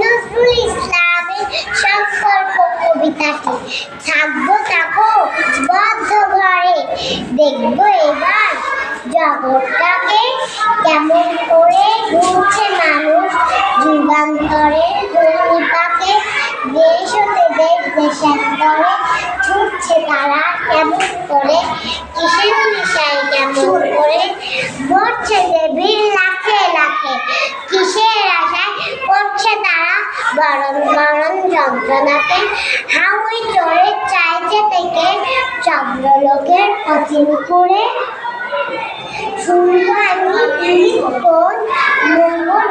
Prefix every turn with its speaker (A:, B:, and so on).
A: নজরুল ইসলামের সংকল্প কবিতাটি। থাকবো থাকো বদ্ধ ঘরে, দেখবো এবার জগৎটাকে কেমন করে ঘুরছে মানুষ যুগান্তরের ঘূর্ণিপাকে। দেশ হতে দেশ দেশান্তরে ছুটছে তারা কেমন করে, কিসের নেশায় কেমন করে মরছে যে ভিড় লাখে লাখে, কিসের আশায় করছে তারা মরণ মরণ যন্ত্রণাকে। হাউই চড়ে চাইছে থেকে চন্দ্রলোকের অচিন করে, শুনবো আমি মঙ্গল